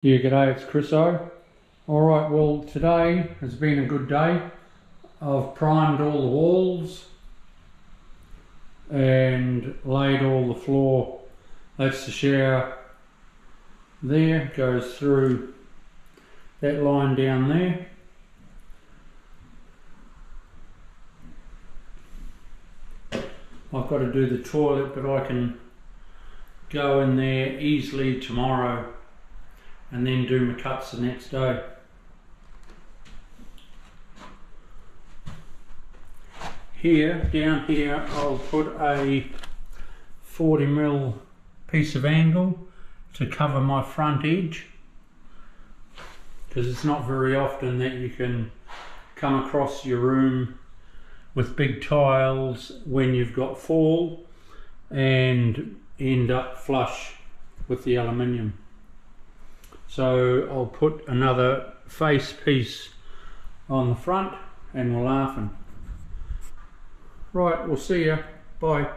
Yeah, g'day, it's Chriso. Alright, well today has been a good day. I've primed all the walls and laid all the floor. That's the shower there, goes through that line down there. I've got to do the toilet, but I can go in there easily tomorrow and then do my cuts the next day. Down here, I'll put a 40mm piece of angle to cover my front edge, because it's not very often that you can come across your room with big tiles when you've got fall and end up flush with the aluminium. So I'll put another face piece on the front and we're laughing. Right, we'll see ya. Bye.